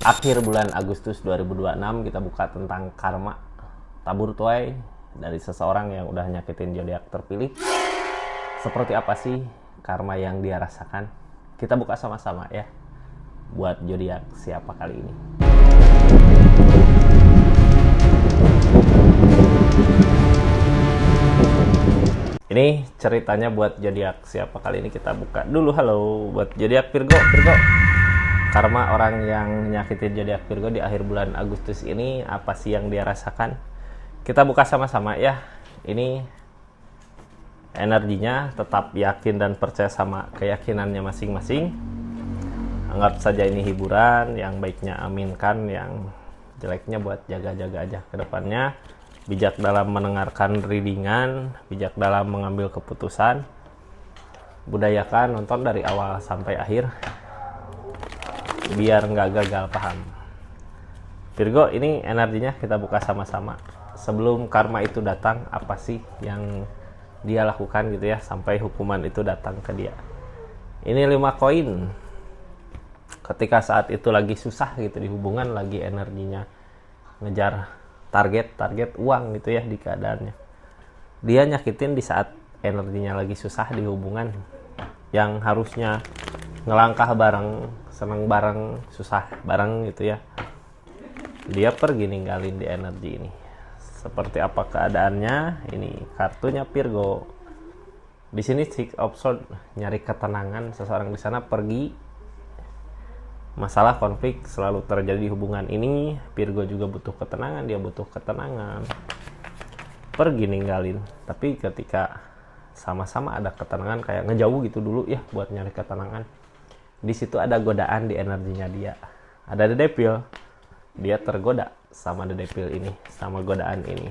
Akhir bulan Agustus 2026 kita buka tentang karma tabur tuai dari seseorang yang udah nyakitin zodiak terpilih. Seperti apa sih karma yang dia rasakan? Kita buka sama-sama ya. Buat zodiak siapa kali ini? Ini ceritanya buat zodiak siapa kali ini, kita buka dulu. Halo buat zodiak Virgo. Karma orang yang nyakitin zodiak Virgo di akhir bulan Agustus ini, apa sih yang dia rasakan? Kita buka sama-sama ya. Ini energinya, tetap yakin dan percaya sama keyakinannya masing-masing. Anggap saja ini hiburan, yang baiknya aminkan, yang jeleknya buat jaga-jaga aja ke depannya. Bijak dalam mendengarkan readingan, bijak dalam mengambil keputusan. Budayakan nonton dari awal sampai akhir biar nggak gagal paham. Virgo, ini energinya kita buka sama-sama. Sebelum karma itu datang, apa sih yang dia lakukan gitu ya, sampai hukuman itu datang ke dia. Ini 5 koin. Ketika saat itu lagi susah gitu di hubungan, lagi energinya ngejar target uang gitu ya di keadaannya. Dia nyakitin di saat energinya lagi susah di hubungan, yang harusnya ngelangkah bareng, seneng bareng, susah bareng gitu ya. Dia pergi ninggalin di energi ini. Seperti apa keadaannya? Ini kartunya Virgo. Di sini Six of Swords, nyari ketenangan. Seseorang di sana pergi. Masalah konflik selalu terjadi di hubungan ini. Virgo juga butuh ketenangan, dia butuh ketenangan. Pergi ninggalin. Tapi ketika sama-sama ada ketenangan, kayak ngejauh gitu dulu ya buat nyari ketenangan. Di situ ada godaan di energinya dia. Ada The Devil. Dia tergoda sama The Devil ini, sama godaan ini.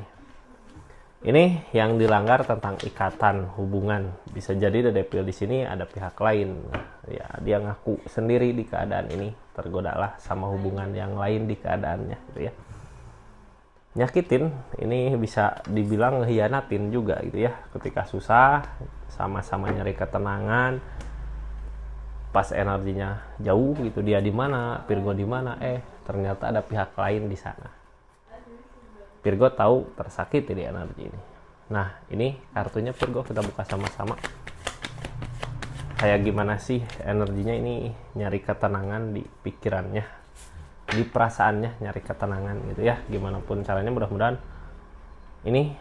Ini yang dilanggar tentang ikatan hubungan. Bisa jadi The Devil di sini ada pihak lain. Ya, dia ngaku sendiri di keadaan ini, tergodalah sama hubungan yang lain di keadaannya gitu ya. Nyakitin, ini bisa dibilang ngehianatin juga gitu ya. Ketika susah, sama-sama nyari ketenangan. Pas energinya jauh gitu, dia di mana, Virgo di mana, ternyata ada pihak lain di sana. Virgo tahu tersakiti di energi ini. Nah, ini kartunya Virgo, kita buka sama-sama. Kayak gimana sih energinya ini, nyari ketenangan di pikirannya, di perasaannya, nyari ketenangan gitu ya. Gimana pun caranya, mudah-mudahan ini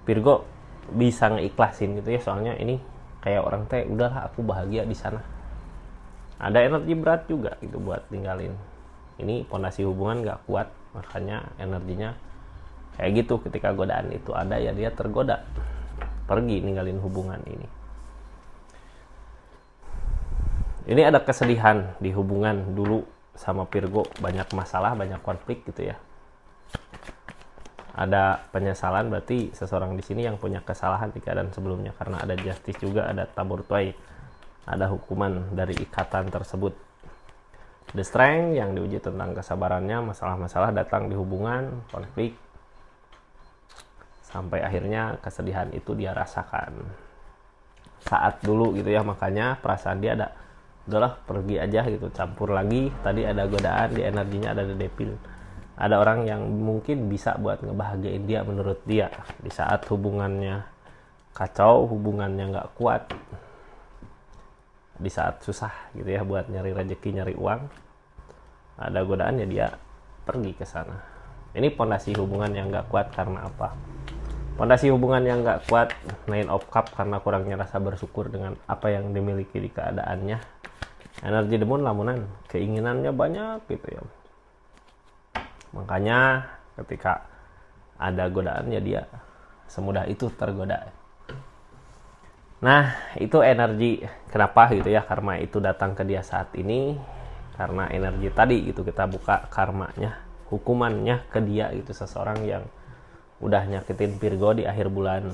Virgo bisa ngeikhlasin gitu ya. Soalnya ini kayak orang teh, udahlah aku bahagia di sana. Ada energi berat juga gitu buat tinggalin. Ini fondasi hubungan gak kuat, makanya energinya kayak gitu. Ketika godaan itu ada ya, dia tergoda, pergi ninggalin hubungan ini. Ini ada kesedihan di hubungan dulu sama Virgo, banyak masalah, banyak konflik gitu ya. Ada penyesalan, berarti seseorang di sini yang punya kesalahan di keadaan sebelumnya, karena ada justice juga, ada tabur tuai, ada hukuman dari ikatan tersebut. The Strength yang diuji tentang kesabarannya, masalah-masalah datang di hubungan, konflik, sampai akhirnya kesedihan itu dia rasakan saat dulu gitu ya. Makanya perasaan dia ada, udahlah pergi aja gitu, campur lagi. Tadi ada godaan di energinya, ada The Devil. Ada orang yang mungkin bisa buat ngebahagiain dia menurut dia di saat hubungannya kacau, hubungannya nggak kuat, di saat susah gitu ya, buat nyari rezeki, nyari uang. Ada godaan ya, dia pergi ke sana. Ini fondasi hubungan yang nggak kuat karena apa? Fondasi hubungan yang nggak kuat, Nine of Cups, karena kurangnya rasa bersyukur dengan apa yang dimiliki di keadaannya. Energi demun lamunan, keinginannya banyak gitu ya. Makanya ketika ada godaan ya, dia semudah itu tergoda. Nah, itu energi kenapa gitu ya karma itu datang ke dia saat ini. Karena energi tadi gitu, kita buka karmanya, hukumannya ke dia gitu. Seseorang yang udah nyakitin Virgo di akhir bulan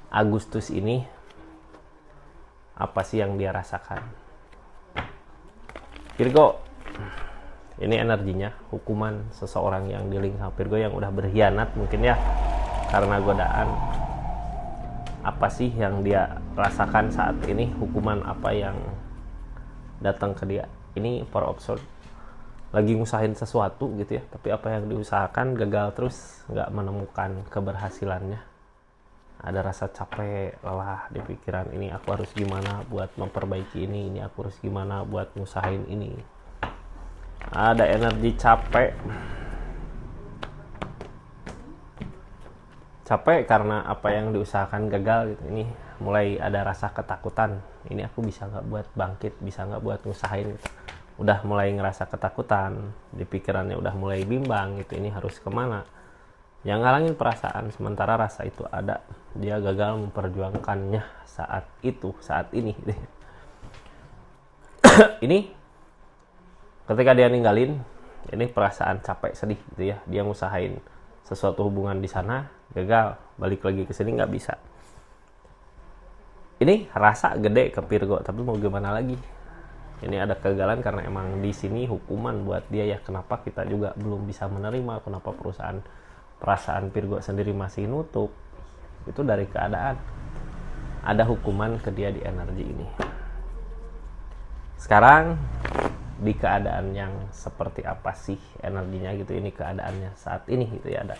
Agustus ini, apa sih yang dia rasakan? Virgo, ini energinya, hukuman seseorang yang di-link sama Virgo yang udah berkhianat mungkin ya, karena godaan. Apa sih yang dia rasakan saat ini, hukuman apa yang datang ke dia? Ini Four of Swords lagi ngusahain sesuatu gitu ya, tapi apa yang diusahakan gagal terus, nggak menemukan keberhasilannya. Ada rasa capek, lelah di pikiran, ini aku harus gimana buat memperbaiki ini aku harus gimana buat ngusahain ini. Ada energi capek karena apa yang diusahakan gagal gitu. Ini mulai ada rasa ketakutan, ini aku bisa nggak buat bangkit, bisa nggak buat ngusahain gitu. Udah mulai ngerasa ketakutan, di pikirannya udah mulai bimbang gitu, ini harus kemana. Yang ngalangin perasaan, sementara rasa itu ada, dia gagal memperjuangkannya saat ini gitu. Ini ketika dia ninggalin, ini perasaan capek, sedih gitu ya, dia ngusahain sesuatu hubungan di sana, gagal, balik lagi ke sini nggak bisa. Ini rasa gede ke Virgo, tapi mau gimana lagi? Ini ada kegagalan karena emang di sini hukuman buat dia ya. Kenapa kita juga belum bisa menerima? Kenapa perasaan Virgo sendiri masih nutup? Itu dari keadaan. Ada hukuman ke dia di energi ini. Sekarang di keadaan yang seperti apa sih energinya gitu? Ini keadaannya saat ini gitu ya, ada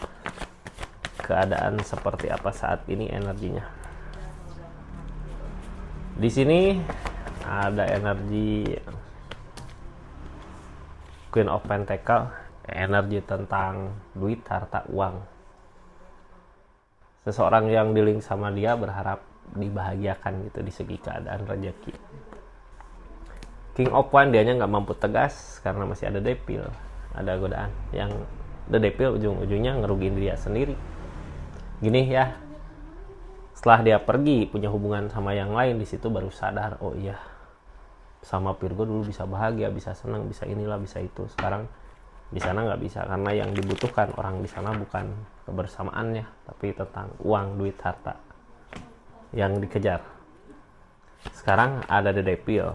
keadaan seperti apa saat ini energinya. Di sini ada energi Queen of Pentacle, energi tentang duit, harta, uang. Seseorang yang di-link sama dia berharap dibahagiakan gitu di segi keadaan rezeki. King of Wands, dianya nggak mampu tegas karena masih ada Devil, ada godaan. Yang the Devil ujung-ujungnya ngerugiin dia sendiri. Gini ya, setelah dia pergi punya hubungan sama yang lain, di situ baru sadar, oh iya, sama Virgo dulu bisa bahagia, bisa senang, bisa inilah, bisa itu. Sekarang di sana nggak bisa, karena yang dibutuhkan orang di sana bukan kebersamaannya, tapi tentang uang, duit, harta yang dikejar. Sekarang ada the Devil,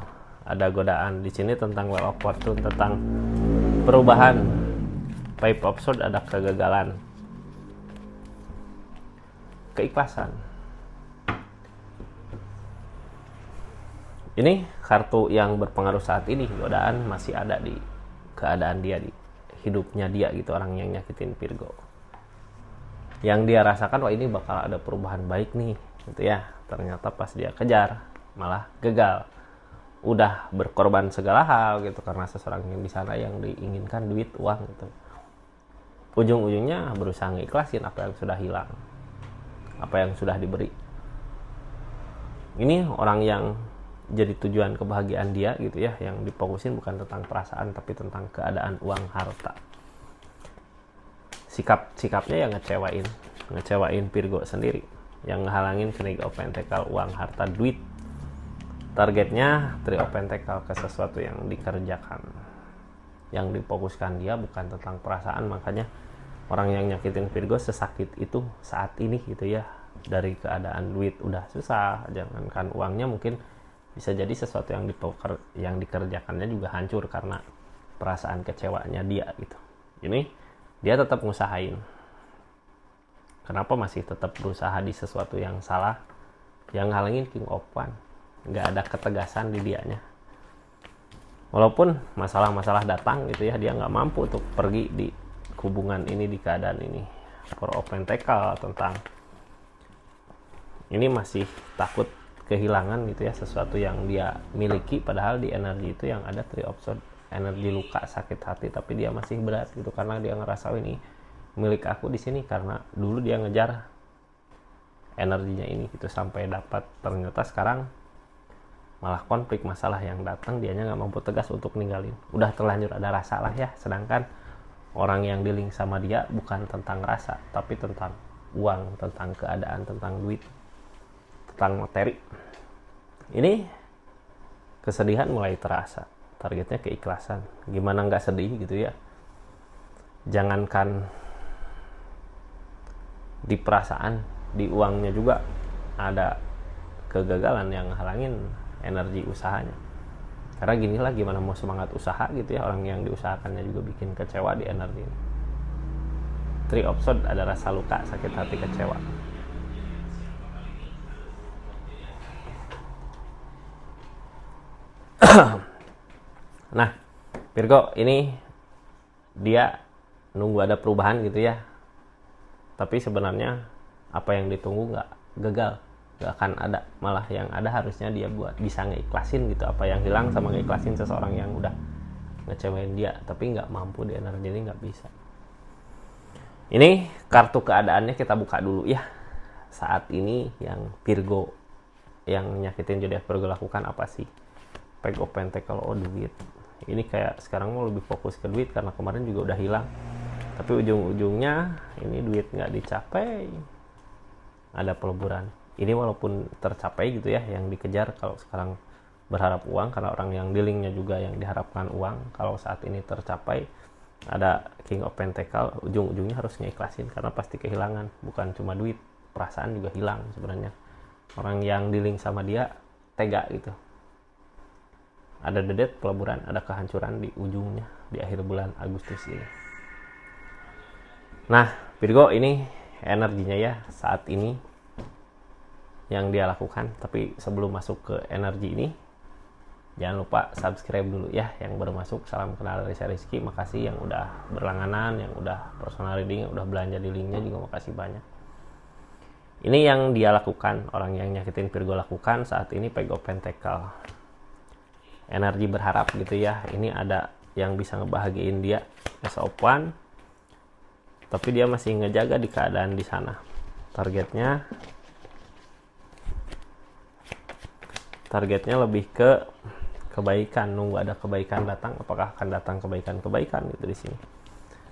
ada godaan. Di sini tentang Wheel of Fortune, tentang perubahan. Five of Swords, ada kegagalan, keikhlasan. Ini kartu yang berpengaruh saat ini. Godaan masih ada di keadaan dia, di hidupnya dia gitu, orang yang nyakitin Virgo. Yang dia rasakan, wah ini bakal ada perubahan baik nih gitu ya. Ternyata pas dia kejar malah gagal. Udah berkorban segala hal gitu karena seseorang yang di sana yang diinginkan duit, uang gitu. Ujung-ujungnya berusaha ngikhlasin apa yang sudah hilang, apa yang sudah diberi. Ini orang yang jadi tujuan kebahagiaan dia gitu ya, yang difokusin bukan tentang perasaan tapi tentang keadaan, uang, harta. Sikapnya yang ngecewain Virgo sendiri, yang ngehalangin King of Pentacle, uang, harta, duit. Targetnya Three of Pentacle, ke sesuatu yang dikerjakan, yang difokuskan dia bukan tentang perasaan. Makanya orang yang nyakitin Virgo sesakit itu saat ini gitu ya, dari keadaan duit udah susah, jangankan uangnya, mungkin bisa jadi sesuatu yang dikerjakannya juga hancur karena perasaan kecewanya dia gitu. Ini dia tetap ngusahain. Kenapa masih tetap berusaha di sesuatu yang salah? Yang ngalangin King of Wands, nggak ada ketegasan di dianya. Walaupun masalah-masalah datang gitu ya, dia nggak mampu untuk pergi di hubungan ini, di keadaan ini. Four of Pentacle, tentang ini masih takut kehilangan gitu ya, sesuatu yang dia miliki, padahal di energi itu yang ada Three of Swords, energi luka, sakit hati, tapi dia masih berat gitu karena dia ngerasa ini milik aku di sini, karena dulu dia ngejar energinya ini gitu sampai dapat. Ternyata sekarang malah konflik, masalah yang datang, dianya nggak mampu tegas untuk ninggalin. Udah terlanjur ada rasa lah ya, sedangkan orang yang di-link sama dia bukan tentang rasa tapi tentang uang, tentang keadaan, tentang duit, tentang materi. Ini kesedihan mulai terasa, targetnya keikhlasan. Gimana nggak sedih gitu ya? Jangankan di perasaan, di uangnya juga ada kegagalan yang halangin energi usahanya. Karena gini lah, gimana mau semangat usaha gitu ya, orang yang diusahakannya juga bikin kecewa di energi ini. Three of Swords, ada rasa luka, sakit hati, kecewa. Nah, Virgo ini dia nunggu ada perubahan gitu ya. Tapi sebenarnya apa yang ditunggu nggak gagal, nggak akan ada. Malah yang ada harusnya dia buat bisa ngeikhlasin gitu apa yang hilang, sama ngeikhlasin seseorang yang udah ngecewain dia. Tapi nggak mampu di energi ini, nggak bisa. Ini kartu keadaannya kita buka dulu ya. Saat ini yang Virgo, yang nyakitin zodiak Virgo lakukan apa sih? Page of Pentacle, oh duit. Ini kayak sekarang mau lebih fokus ke duit karena kemarin juga udah hilang. Tapi ujung-ujungnya ini duit nggak dicapai. Ada peleburan. Ini walaupun tercapai gitu ya, yang dikejar. Kalau sekarang berharap uang, karena orang yang dealingnya juga yang diharapkan uang. Kalau saat ini tercapai, ada King of Pentacle, ujung-ujungnya harus ngeikhlasin karena pasti kehilangan. Bukan cuma duit, perasaan juga hilang sebenarnya. Orang yang dealing sama dia tega gitu. Ada dedet, peleburan, ada kehancuran di ujungnya di akhir bulan Agustus ini. Nah, Virgo ini energinya ya saat ini yang dia lakukan. Tapi sebelum masuk ke energi ini, jangan lupa subscribe dulu ya. Yang baru masuk, salam kenal dari saya Rizky. Makasih yang udah berlangganan, yang udah personal reading, yang udah belanja di linknya juga makasih banyak. Ini yang dia lakukan, orang yang nyakitin Virgo lakukan saat ini, Page of Pentacle. Energi berharap gitu ya. Ini ada yang bisa ngebahagiain dia, as of one. Tapi dia masih ngejaga di keadaan di sana. Targetnya lebih ke kebaikan, nunggu ada kebaikan datang. Apakah akan datang kebaikan gitu di sini.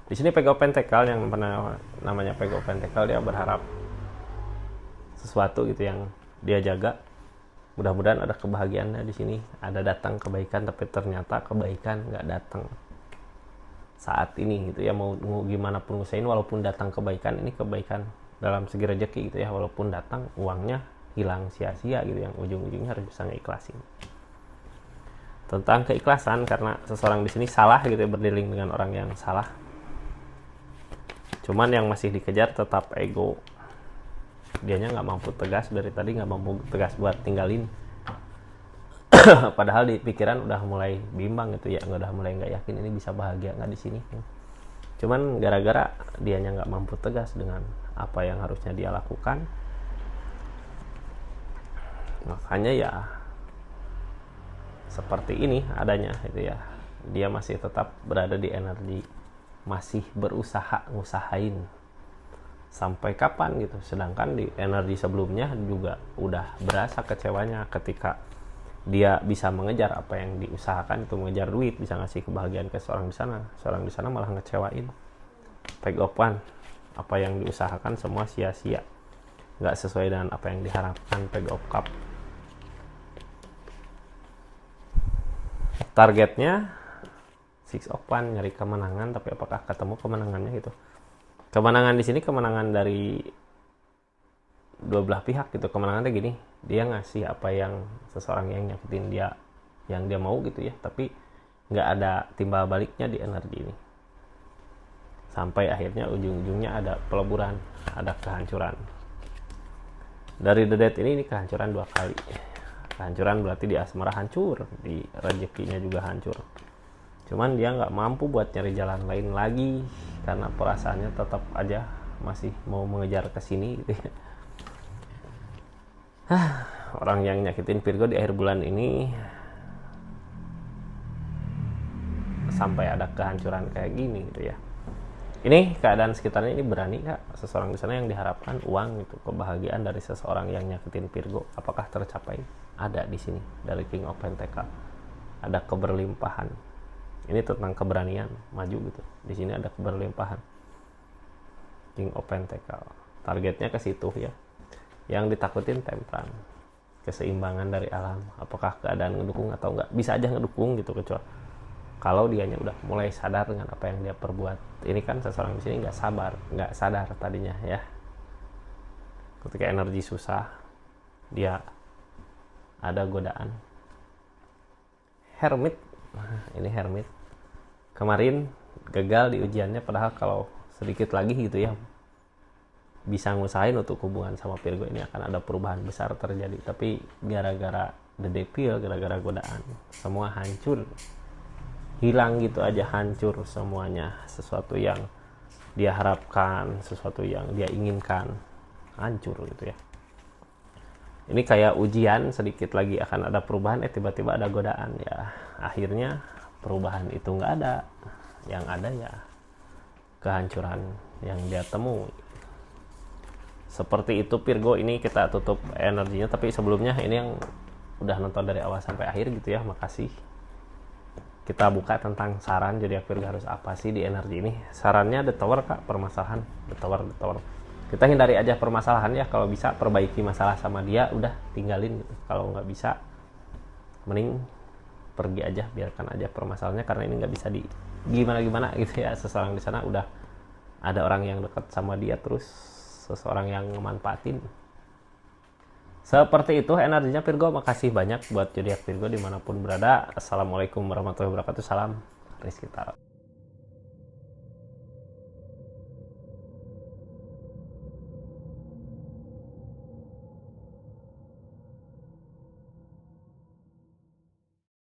Di sini Page of Pentacle yang namanya Page of Pentacle, dia berharap sesuatu gitu yang dia jaga. Mudah-mudahan ada kebahagiaannya di sini, ada datang kebaikan, tapi ternyata kebaikan nggak datang saat ini gitu ya. Mau gimana pun usahain, walaupun datang kebaikan, ini kebaikan dalam segi rezeki gitu ya, walaupun datang uangnya hilang sia-sia gitu, yang ujung-ujungnya harus bisa ngeikhlasin. Tentang keikhlasan, karena seseorang di sini salah gitu ya, berdealing dengan orang yang salah. Cuman yang masih dikejar tetap ego. Dianya nggak mampu tegas dari tadi, nggak mampu tegas buat tinggalin. Padahal di pikiran udah mulai bimbang gitu ya, udah mulai nggak yakin ini bisa bahagia nggak di sini. Cuman gara-gara dianya nggak mampu tegas dengan apa yang harusnya dia lakukan, makanya ya seperti ini adanya gitu ya. Dia masih tetap berada di energi, masih berusaha ngusahain sampai kapan gitu. Sedangkan di energi sebelumnya juga udah berasa kecewanya ketika dia bisa mengejar apa yang diusahakan, itu mengejar duit, bisa ngasih kebahagiaan ke seorang di sana. Seorang di sana malah ngecewain. Page of One, apa yang diusahakan semua sia-sia, nggak sesuai dengan apa yang diharapkan. Page of Cup, targetnya Six of One, nyari kemenangan, tapi apakah ketemu kemenangannya gitu. Kemenangan di sini kemenangan dari dua belah pihak gitu. Kemenangannya gini, dia ngasih apa yang seseorang yang nyakitin dia, yang dia mau gitu ya, tapi nggak ada timbal baliknya di energi ini. Sampai akhirnya ujung-ujungnya ada peleburan, ada kehancuran. Dari The Death ini kehancuran 2 kali. Kehancuran berarti di asmara hancur, di rezekinya juga hancur. Cuman dia nggak mampu buat nyari jalan lain lagi, karena perasaannya tetap aja masih mau mengejar ke sini gitu ya. Orang yang nyakitin Virgo di akhir bulan ini sampai ada kehancuran kayak gini gitu ya. Ini keadaan sekitarnya ini berani kak seseorang di sana yang diharapkan uang gitu, kebahagiaan dari seseorang yang nyakitin Virgo, apakah tercapai? Ada di sini dari King of Pentacle, ada keberlimpahan. Ini tentang keberanian maju gitu. Di sini ada keberlimpahan. King of Pentacle. Targetnya ke situ ya. Yang ditakutin Temperance, keseimbangan dari alam. Apakah keadaan ngedukung atau enggak? Bisa aja ngedukung gitu, kecuali kalau dianya udah mulai sadar dengan apa yang dia perbuat. Ini kan seseorang di sini nggak sadar tadinya ya. Ketika energi susah, dia ada godaan. Hermit. Nah, ini Hermit. Kemarin gagal di ujiannya, padahal kalau sedikit lagi gitu ya bisa ngusahain untuk hubungan sama Virgo ini akan ada perubahan besar terjadi. Tapi gara-gara The Devil, gara-gara godaan, semua hancur. hilang gitu aja, hancur semuanya. Sesuatu yang dia harapkan, sesuatu yang dia inginkan, hancur gitu ya. Ini kayak ujian, sedikit lagi akan ada perubahan, tiba-tiba ada godaan ya. Akhirnya perubahan itu nggak ada, yang ada ya kehancuran yang dia temui. Seperti itu Virgo. Ini kita tutup energinya, tapi sebelumnya ini yang udah nonton dari awal sampai akhir gitu ya, makasih. Kita buka tentang saran zodiak Virgo harus apa sih di energi ini. Sarannya The Tower Kak, permasalahan The Tower. Kita hindari aja permasalahan ya, kalau bisa perbaiki masalah sama dia, udah tinggalin gitu. Kalau nggak bisa, mending pergi aja, biarkan aja permasalahannya, karena ini nggak bisa di gimana gitu ya. Seseorang di sana udah ada orang yang dekat sama dia, terus seseorang yang memanfaatin. Seperti itu energinya Virgo. Makasih banyak buat zodiak Virgo dimanapun berada. Assalamualaikum warahmatullahi wabarakatuh. Salam Rizky Taro.